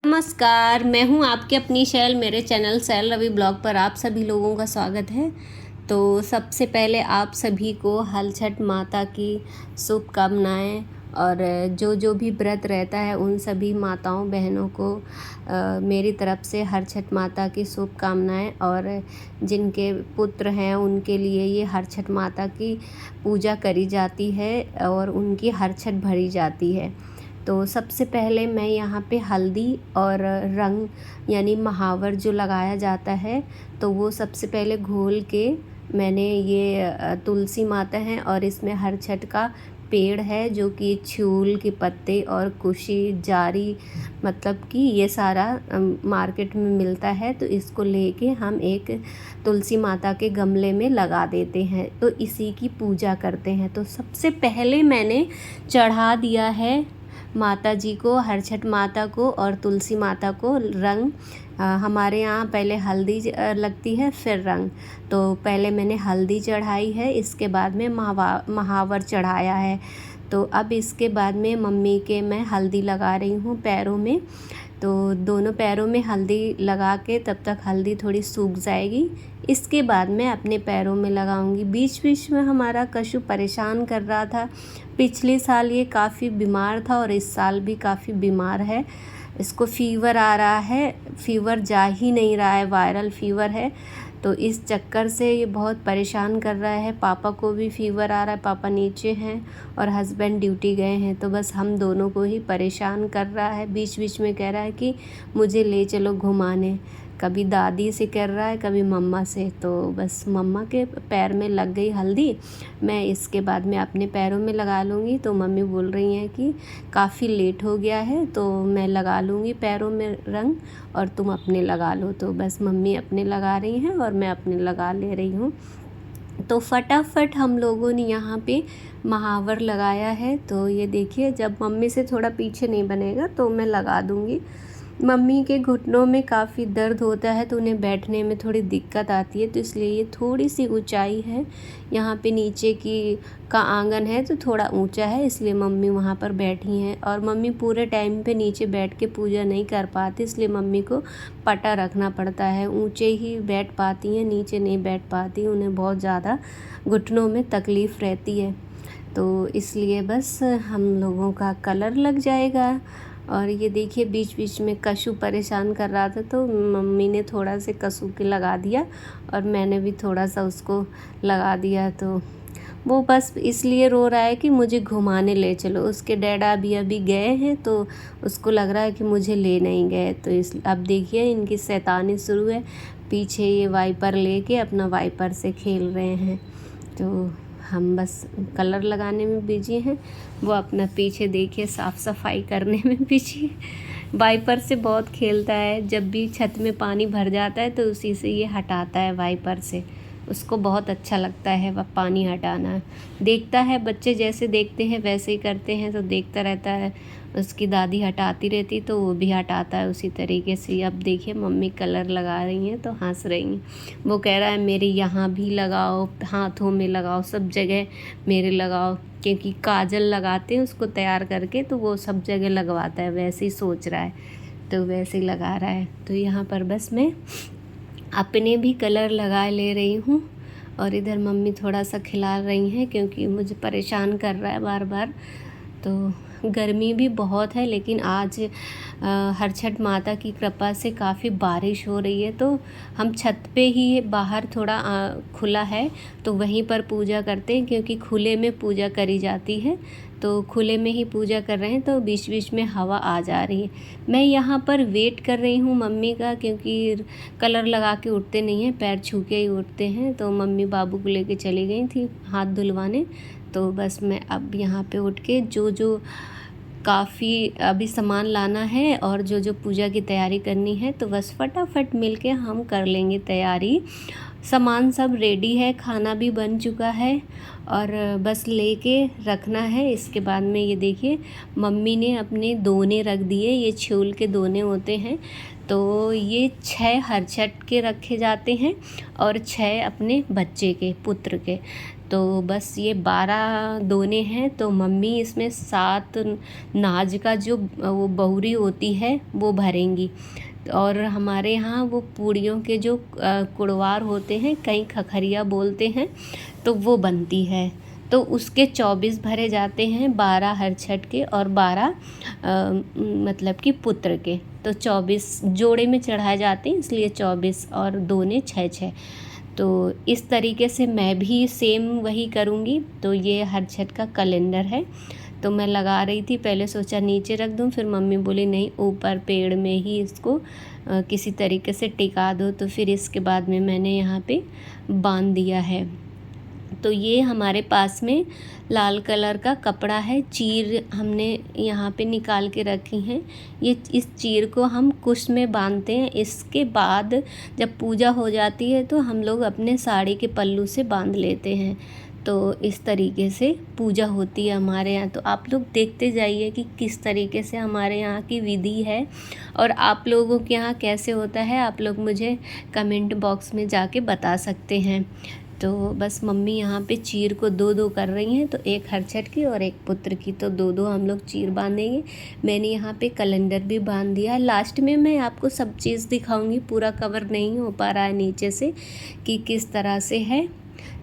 नमस्कार, मैं हूं आपकी अपनी शैल। मेरे चैनल शैल रवि ब्लॉग पर आप सभी लोगों का स्वागत है। तो सबसे पहले आप सभी को हल छठ माता की शुभकामनाएं। और जो जो भी व्रत रहता है उन सभी माताओं बहनों को मेरी तरफ से हर छठ माता की शुभकामनाएं। और जिनके पुत्र हैं उनके लिए ये हर छठ माता की पूजा करी जाती है और उनकी हर छठ भरी जाती है। तो सबसे पहले मैं यहाँ पे हल्दी और रंग यानी महावर जो लगाया जाता है तो वो सबसे पहले घोल के मैंने ये तुलसी माता है और इसमें हर छठ का पेड़ है जो कि छूल के पत्ते और कुशी जारी मतलब कि ये सारा मार्केट में मिलता है। तो इसको लेके हम एक तुलसी माता के गमले में लगा देते हैं, तो इसी की पूजा करते हैं। तो सबसे पहले मैंने चढ़ा दिया है माता जी को, हर छठ माता को और तुलसी माता को रंग। हमारे यहाँ पहले हल्दी लगती है फिर रंग। तो पहले मैंने हल्दी चढ़ाई है, इसके बाद में महावर चढ़ाया है। तो अब इसके बाद में मम्मी के मैं हल्दी लगा रही हूँ पैरों में। तो दोनों पैरों में हल्दी लगा के तब तक हल्दी थोड़ी सूख जाएगी, इसके बाद मैं अपने पैरों में लगाऊंगी। बीच बीच में हमारा कशु परेशान कर रहा था। पिछले साल ये काफ़ी बीमार था और इस साल भी काफ़ी बीमार है। इसको फीवर आ रहा है, फीवर जा ही नहीं रहा है, वायरल फीवर है। तो इस चक्कर से ये बहुत परेशान कर रहा है। पापा को भी फीवर आ रहा है, पापा नीचे हैं और हस्बैंड ड्यूटी गए हैं। तो बस हम दोनों को ही परेशान कर रहा है। बीच बीच में कह रहा है कि मुझे ले चलो घुमाने, कभी दादी से कर रहा है कभी मम्मा से। तो बस मम्मा के पैर में लग गई हल्दी, मैं इसके बाद में अपने पैरों में लगा लूँगी। तो मम्मी बोल रही हैं कि काफ़ी लेट हो गया है तो मैं लगा लूँगी पैरों में रंग और तुम अपने लगा लो। तो बस मम्मी अपने लगा रही हैं और मैं अपने लगा ले रही हूँ। तो फटाफट हम लोगों ने यहाँ पे महावर लगाया है। तो ये देखिए, जब मम्मी से थोड़ा पीछे नहीं बनेगा तो मैं लगा दूँगी। मम्मी के घुटनों में काफ़ी दर्द होता है तो उन्हें बैठने में थोड़ी दिक्कत आती है, तो इसलिए ये थोड़ी सी ऊंचाई है। यहाँ पे नीचे की का आंगन है तो थोड़ा ऊंचा है, इसलिए मम्मी वहाँ पर बैठी हैं। और मम्मी पूरे टाइम पे नीचे बैठ के पूजा नहीं कर पाती, इसलिए मम्मी को पटा रखना पड़ता है। ऊंचे ही बैठ पाती हैं, नीचे नहीं बैठ पाती, उन्हें बहुत ज़्यादा घुटनों में तकलीफ़ रहती है। तो इसलिए बस हम लोगों का कलर लग जाएगा। और ये देखिए, बीच बीच में कशु परेशान कर रहा था तो मम्मी ने थोड़ा से कशु के लगा दिया और मैंने भी थोड़ा सा उसको लगा दिया। तो वो बस इसलिए रो रहा है कि मुझे घुमाने ले चलो। उसके डैडा अभी गए हैं तो उसको लग रहा है कि मुझे ले नहीं गए। तो इस अब देखिए इनकी शैतानी शुरू है। पीछे ये वाइपर लेके अपना वाइपर से खेल रहे हैं। तो हम बस कलर लगाने में बिजी हैं, वो अपना पीछे देखिए साफ़ सफाई करने में बिजी है। वाइपर से बहुत खेलता है, जब भी छत में पानी भर जाता है तो उसी से ये हटाता है वाइपर से। उसको बहुत अच्छा लगता है वह पानी हटाना। देखता है, बच्चे जैसे देखते हैं वैसे ही करते हैं, तो देखता रहता है। उसकी दादी हटाती रहती तो वो भी हटाता है उसी तरीके से। अब देखिए मम्मी कलर लगा रही हैं तो हंस रही हैं। वो कह रहा है मेरे यहाँ भी लगाओ, हाथों में लगाओ, सब जगह मेरे लगाओ, क्योंकि काजल लगाते हैं उसको तैयार करके तो वो सब जगह लगवाता है। वैसे ही सोच रहा है तो वैसे ही लगा रहा है। तो यहाँ पर बस मैं अपने भी कलर लगा ले रही हूँ और इधर मम्मी थोड़ा सा खिला रही हैं क्योंकि मुझे परेशान कर रहा है बार बार। तो गर्मी भी बहुत है, लेकिन आज हर छठ माता की कृपा से काफ़ी बारिश हो रही है। तो हम छत पे ही, बाहर थोड़ा खुला है तो वहीं पर पूजा करते हैं, क्योंकि खुले में पूजा करी जाती है। तो खुले में ही पूजा कर रहे हैं तो बीच बीच में हवा आ जा रही है। मैं यहाँ पर वेट कर रही हूँ मम्मी का, क्योंकि कलर लगा के उठते नहीं हैं, पैर छू के ही उठते हैं। तो मम्मी बाबू को लेके चली गई थी हाथ धुलवाने। तो बस मैं अब यहाँ पे उठ के जो काफ़ी अभी सामान लाना है और जो पूजा की तैयारी करनी है तो बस फटाफट मिलके हम कर लेंगे तैयारी। सामान सब रेडी है, खाना भी बन चुका है और बस लेके रखना है। इसके बाद में ये देखिए मम्मी ने अपने दोने रख दिए, ये छूल के दोने होते हैं। तो ये 6 हर छठ के रखे जाते हैं और 6 अपने बच्चे के, पुत्र के। तो बस ये 12 दोने हैं, तो मम्मी इसमें 7 नाज का जो वो बहुरी होती है वो भरेंगी। और हमारे यहाँ वो पूड़ियों के जो कुड़वार होते हैं, कहीं खखरिया बोलते हैं, तो वो बनती है। तो उसके 24 भरे जाते हैं, 12 हरछठ के और 12 मतलब कि पुत्र के। तो 24 जोड़े में चढ़ाए जाते हैं, इसलिए 24 और दोने 6-6। तो इस तरीके से मैं भी सेम वही करूँगी। तो ये हरछठ का कैलेंडर है, तो मैं लगा रही थी, पहले सोचा नीचे रख दूं, फिर मम्मी बोली नहीं, ऊपर पेड़ में ही इसको किसी तरीके से टिका दो। तो फिर इसके बाद में मैंने यहाँ पे बांध दिया है। तो ये हमारे पास में लाल कलर का कपड़ा है, चीर हमने यहाँ पे निकाल के रखी हैं। ये इस चीर को हम कुश में बांधते हैं। इसके बाद जब पूजा हो जाती है तो हम लोग अपने साड़ी के पल्लू से बांध लेते हैं। तो इस तरीके से पूजा होती है हमारे यहाँ। तो आप लोग देखते जाइए कि किस तरीके से हमारे यहाँ की विधि है, और आप लोगों के यहाँ कैसे होता है, आप लोग मुझे कमेंट बॉक्स में जाके बता सकते हैं। तो बस मम्मी यहाँ पे चीर को 2-2 कर रही हैं, तो एक हरछठ की और एक पुत्र की, तो 2-2 हम लोग चीर बांधेंगे। मैंने यहाँ पे कैलेंडर भी बांध दिया। लास्ट में मैं आपको सब चीज़ दिखाऊंगी, पूरा कवर नहीं हो पा रहा है नीचे से कि किस तरह से है।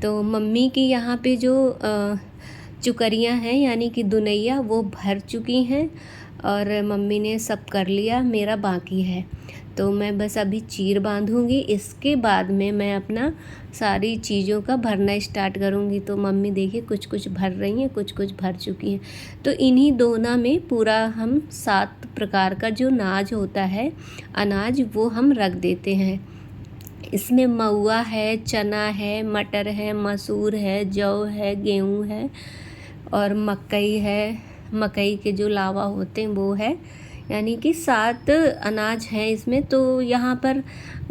तो मम्मी की यहाँ पे जो चुकरियाँ हैं यानी कि दुनैया, वो भर चुकी हैं और मम्मी ने सब कर लिया, मेरा बाकी है। तो मैं बस अभी चीर बांधूंगी, इसके बाद में मैं अपना सारी चीज़ों का भरना स्टार्ट करूंगी। तो मम्मी देखिए कुछ कुछ भर रही हैं, कुछ कुछ भर चुकी हैं। तो इन्हीं दोना में पूरा हम 7 प्रकार का जो नाज होता है, अनाज, वो हम रख देते हैं। इसमें महुआ है, चना है, मटर है, मसूर है, जौ है, गेहूँ है और मकई है। मकई के जो लावा होते हैं वो है, यानी कि 7 अनाज हैं इसमें। तो यहाँ पर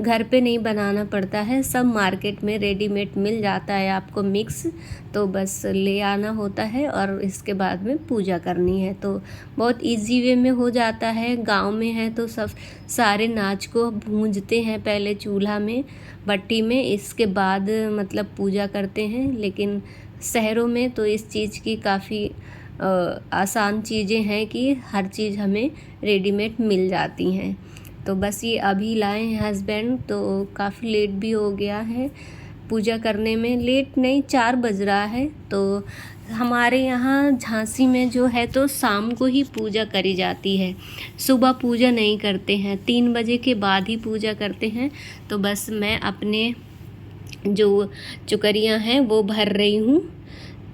घर पे नहीं बनाना पड़ता है, सब मार्केट में रेडीमेड मिल जाता है आपको मिक्स। तो बस ले आना होता है और इसके बाद में पूजा करनी है। तो बहुत इजी वे में हो जाता है। गांव में है तो सब सारे नाच को भूंजते हैं पहले चूल्हा में, भट्टी में, इसके बाद मतलब पूजा करते हैं। लेकिन शहरों में तो इस चीज़ की काफ़ी आसान चीज़ें हैं कि हर चीज़ हमें रेडीमेड मिल जाती हैं। तो बस ये अभी लाए हैं हस्बैंड, तो काफ़ी लेट भी हो गया है पूजा करने में। लेट नहीं, 4 बज रहा है। तो हमारे यहाँ झांसी में जो है तो शाम को ही पूजा करी जाती है, सुबह पूजा नहीं करते हैं, 3 बजे के बाद ही पूजा करते हैं। तो बस मैं अपने जो चुकरियाँ हैं वो भर रही हूँ।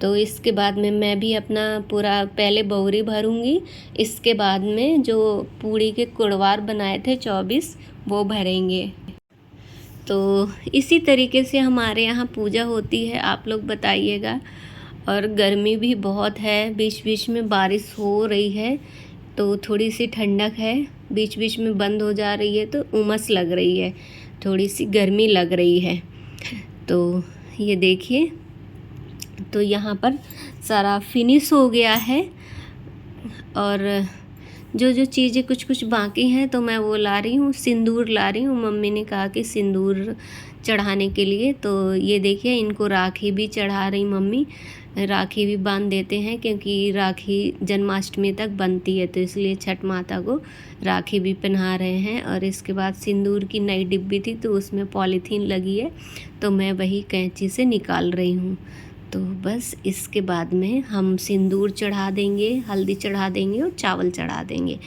तो इसके बाद में मैं भी अपना पूरा पहले बहुरी भरूंगी, इसके बाद में जो पूड़ी के कुड़वार बनाए थे 24 वो भरेंगे। तो इसी तरीके से हमारे यहाँ पूजा होती है, आप लोग बताइएगा। और गर्मी भी बहुत है, बीच बीच में बारिश हो रही है तो थोड़ी सी ठंडक है, बीच बीच में बंद हो जा रही है तो उमस लग रही है, थोड़ी सी गर्मी लग रही है। तो ये देखिए, तो यहाँ पर सारा फिनिश हो गया है। और जो जो चीज़ें कुछ कुछ बाकी हैं तो मैं वो ला रही हूँ। सिंदूर ला रही हूँ, मम्मी ने कहा कि सिंदूर चढ़ाने के लिए। तो ये देखिए, इनको राखी भी चढ़ा रही मम्मी, राखी भी बांध देते हैं क्योंकि राखी जन्माष्टमी तक बनती है, तो इसलिए छठ माता को राखी भी पहना रहे हैं। और इसके बाद सिंदूर की नई डिब्बी थी तो उसमें पॉलीथीन लगी है, तो मैं वही कैंची से निकाल रही हूँ। तो बस इसके बाद में हम सिंदूर चढ़ा देंगे, हल्दी चढ़ा देंगे और चावल चढ़ा देंगे।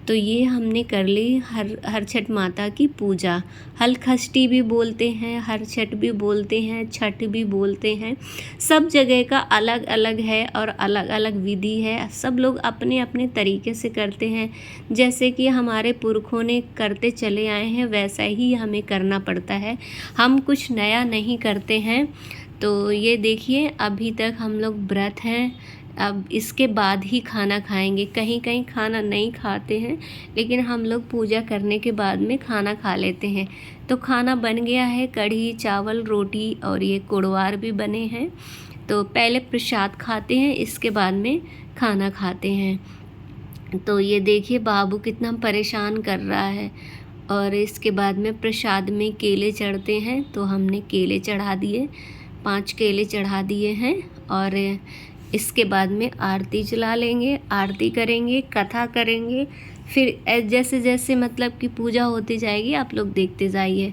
तो ये हमने कर ली हर छठ माता की पूजा। हलखष्टी भी बोलते हैं, हर छठ भी बोलते हैं, छठ भी बोलते हैं। सब जगह का अलग अलग है और अलग अलग विधि है, सब लोग अपने अपने तरीके से करते हैं। जैसे कि हमारे पुरखों ने करते चले आए हैं वैसा ही हमें करना पड़ता है, हम कुछ नया नहीं करते हैं। तो ये देखिए, अभी तक हम लोग व्रत हैं, अब इसके बाद ही खाना खाएंगे। कहीं कहीं खाना नहीं खाते हैं, लेकिन हम लोग पूजा करने के बाद में खाना खा लेते हैं। तो खाना बन गया है, कढ़ी चावल रोटी और ये कुड़वार भी बने हैं। तो पहले प्रसाद खाते हैं, इसके बाद में खाना खाते हैं। तो ये देखिए, बाबू कितना परेशान कर रहा है। और इसके बाद में प्रसाद में केले चढ़ते हैं, तो हमने केले चढ़ा दिए। 5 केले चढ़ा दिए हैं और इसके बाद में आरती चला लेंगे, आरती करेंगे, कथा करेंगे। फिर जैसे जैसे मतलब कि पूजा होती जाएगी आप लोग देखते जाइए।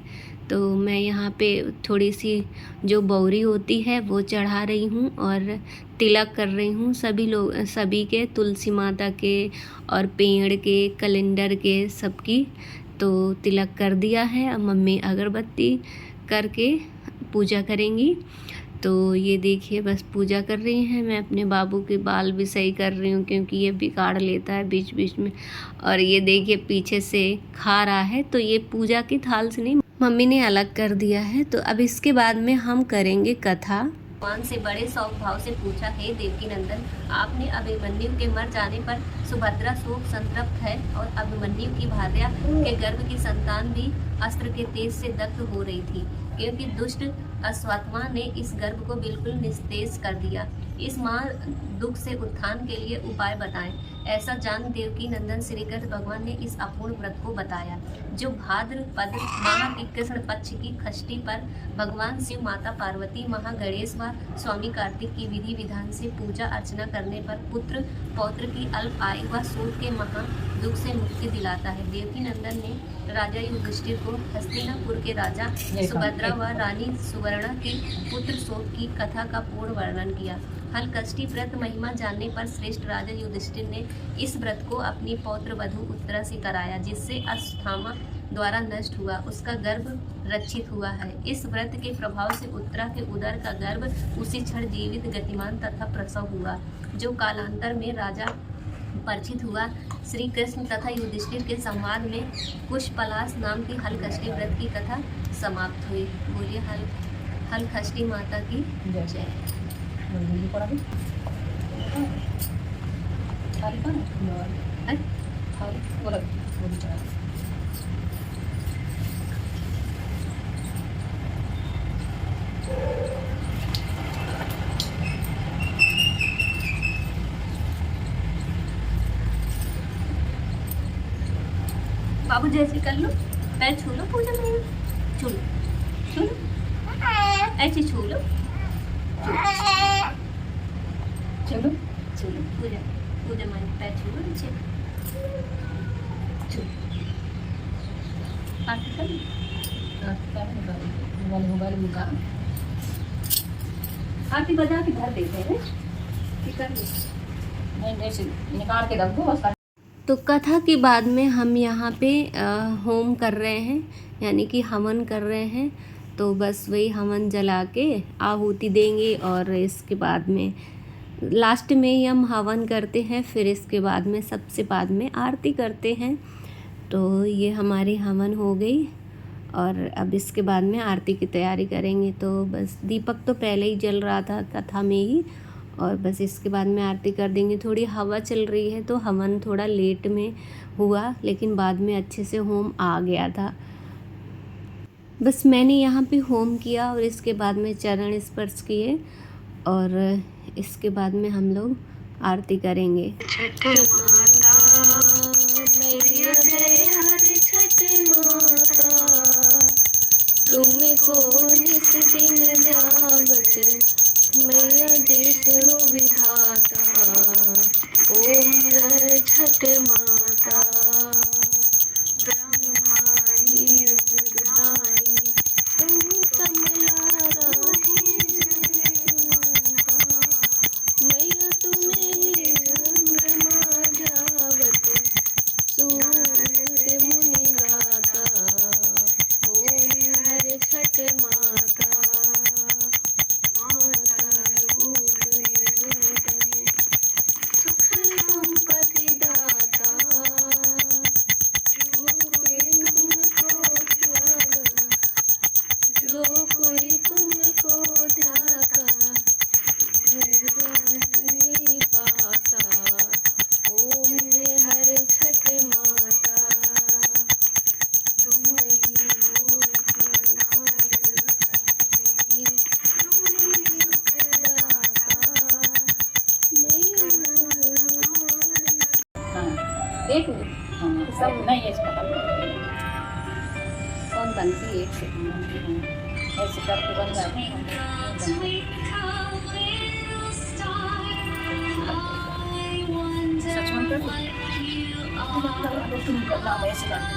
तो मैं यहाँ पे थोड़ी सी जो बौरी होती है वो चढ़ा रही हूँ और तिलक कर रही हूँ सभी लोग, सभी के, तुलसी माता के और पेड़ के, कैलेंडर के, सबकी। तो तिलक कर दिया है। अब मम्मी अगरबत्ती करके पूजा करेंगी। तो ये देखिए बस पूजा कर रही हैं। मैं अपने बाबू के बाल भी सही कर रही हूँ क्योंकि ये बिगाड़ लेता है बीच बीच में। और ये देखिए पीछे से खा रहा है, तो ये पूजा की थाल से नहीं, मम्मी ने अलग कर दिया है। तो अब इसके बाद में हम करेंगे कथा। भगवान से बड़े शौक भाव से पूछा, हे देवकी नंदन, आपने अभिमन्यु के मर जाने पर सुभद्रा शोक संतप्त है और अभिमन्यु की भार्या के गर्भ की संतान भी अस्त्र के तेज से दग्ध हो रही थी, क्योंकि दुष्ट अश्वत्थामा ने इस गर्भ को बिल्कुल निस्तेज कर दिया। इस महा दुख से उत्थान के लिए उपाय बताएं। ऐसा जान देवकी नंदन श्री कृष्ण भगवान ने इस अपूर्ण व्रत को बताया, जो भाद्रपद माह की कृष्ण पक्ष की षष्ठी पर भगवान शिव, माता पार्वती, महागणेश व स्वामी कार्तिक की विधि विधान से पूजा अर्चना करने पर पुत्र पौत्र की अल्प आयु व शोक के महा दुख से मुक्ति दिलाता है। देवकी नंदन ने राजा युधिष्ठिर को हस्तिनापुर के राजा सुभद्रा व रानी सुवर्णा के पुत्र शोक की कथा का पूर्ण वर्णन किया। हलकष्टी व्रत महिमा जानने पर श्रेष्ठ राजा युधिष्ठिर ने इस व्रत को अपनी पौत्र वधु उत्तरा से कराया, जिससे अश्वत्थामा द्वारा नष्ट हुआ, उसका गर्भ रक्षित हुआ है। इस व्रत के प्रभाव से उत्तरा के उदर का गर्भ उसी क्षण जीवित, गतिमान तथा प्रसव हुआ, जो कालांतर में राजा परिचित हुआ। श्री कृष्ण तथा युधिष्ठिर के संवाद में कुशपलास नाम की हलकष्टी व्रत की कथा समाप्त हुई। बोलिए हलकष्टी माता की जय। बाबू जैसे कर लो, पैर छू लो, पूजा में छू लो, छू लो, ऐसे छू लो, छू लो, छू लो, पूजा पूजा में पैर छू लो, नीचे छू, आरती कर लो, मोबाइल मुका, आरती बजा के घर देते हैं, कर लो, नहीं ऐसे निकाल के रख दो बस। तो कथा के बाद में हम यहाँ पे होम कर रहे हैं, यानी कि हवन कर रहे हैं। तो बस वही हवन जला के आहुति देंगे और इसके बाद में लास्ट में ही हम हवन करते हैं। फिर इसके बाद में सबसे बाद में आरती करते हैं। तो ये हमारी हवन हो गई और अब इसके बाद में आरती की तैयारी करेंगे। तो बस दीपक तो पहले ही जल रहा था कथा में ही, और बस इसके बाद में आरती कर देंगे। थोड़ी हवा चल रही है तो हवन थोड़ा लेट में हुआ, लेकिन बाद में अच्छे से होम आ गया था। बस मैंने यहाँ पे होम किया और इसके बाद में चरण स्पर्श किए और इसके बाद में हम लोग आरती करेंगे। छठ माता मैया जय हर छठ माता, तुमको निस दिन जावत मैया जिष्णु विधाता। ओम छठ माता ब्रह्माणी रुद्राणी तुम कमला राही जय माता। मैया तुम्हें चंद्रमा जावत सूर्य मुनि गाता। ओम हर छठ माता एक सब नहीं है, कौन बनती है एक से। ऐसे करके बन जाते हैं। सच में कर तुम करना ऐसे करके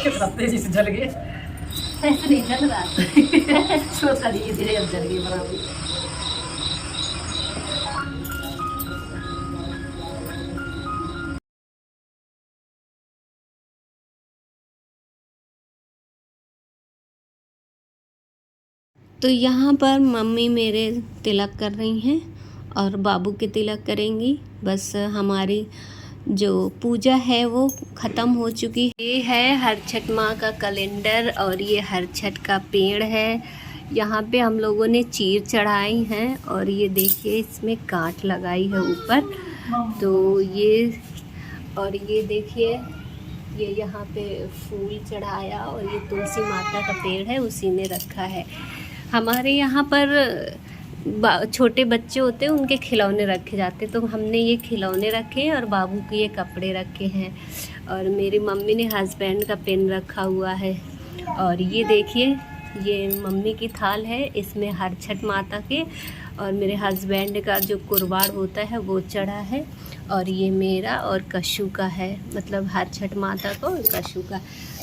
कितना तेजी से जल गए। ऐसे नहीं जल रहा सोचा धीरे धीरे अब जल गई बराबर। तो यहाँ पर मम्मी मेरे तिलक कर रही हैं और बाबू के तिलक करेंगी। बस हमारी जो पूजा है वो ख़त्म हो चुकी है। ये है हर छठ माँ का कैलेंडर और ये हर छठ का पेड़ है। यहाँ पे हम लोगों ने चीर चढ़ाई हैं और ये देखिए इसमें कांट लगाई है ऊपर। तो ये देखिए ये यहाँ पे फूल चढ़ाया और ये तुलसी माता का पेड़ है उसी ने रखा है। हमारे यहाँ पर छोटे बच्चे होते हैं उनके खिलौने रखे जाते, तो हमने ये खिलौने रखे हैं और बाबू के ये कपड़े रखे हैं और मेरी मम्मी ने हस्बैंड का पेन रखा हुआ है। और ये देखिए ये मम्मी की थाल है, इसमें हर छठ माता के और मेरे हस्बैंड का जो कुरबाड़ होता है वो चढ़ा है और ये मेरा और कशु का है, मतलब हर छठ माता को और कशु का।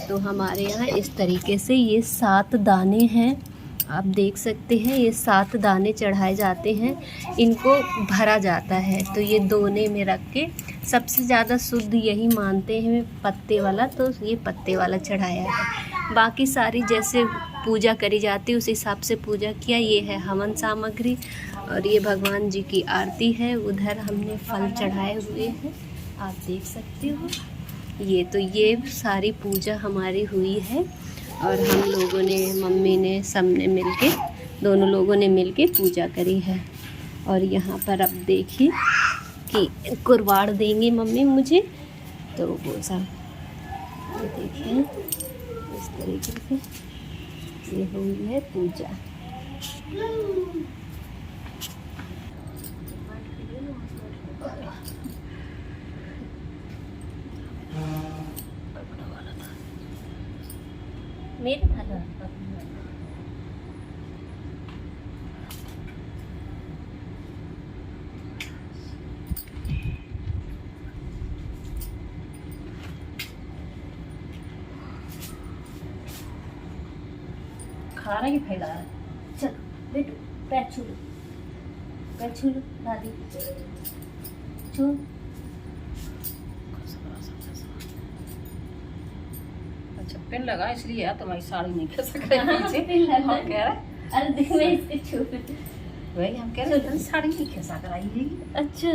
तो हमारे यहाँ इस तरीके से ये 7 दाने हैं, आप देख सकते हैं ये 7 दाने चढ़ाए जाते हैं, इनको भरा जाता है। तो ये दोने में रख के सबसे ज़्यादा शुद्ध यही मानते हैं पत्ते वाला, तो ये पत्ते वाला चढ़ाया है। बाकी सारी जैसे पूजा करी जाती है उस हिसाब से पूजा किया। ये है हवन सामग्री और ये भगवान जी की आरती है। उधर हमने फल चढ़ाए हुए हैं, आप देख सकते हो। ये सारी पूजा हमारी हुई है और हम लोगों ने, मम्मी ने, सबने मिलके, दोनों लोगों ने मिलके पूजा करी है। और यहाँ पर अब देखिए कि कुरबाड़ देंगी मम्मी मुझे, तो वो सब देखिए इस तरीके से ये हुई है पूजा। मेरे खाना ही फैला है। चलो बेटू पैर छू लो दादी छू। अच्छा पेन लगा इसलिए है, तुम्हारी साड़ी नहीं खिसक रही है। हम कह रहे अरे देख मैं इसके छू वही हम कह रहे साड़ी नहीं खिसक रही है। अच्छा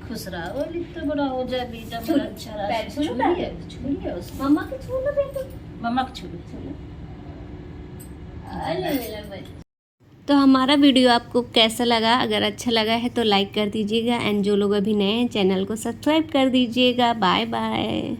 खुश रहो तो बड़ा हो जाए बेटा, बड़ा अच्छा रहा। पैर छू लो, मम्मा के छू लो बेटू, मम्मा के छू लो। तो हमारा वीडियो आपको कैसा लगा? अगर अच्छा लगा है तो लाइक कर दीजिएगा एंड जो लोग अभी नए हैं चैनल को सब्सक्राइब कर दीजिएगा। Bye bye.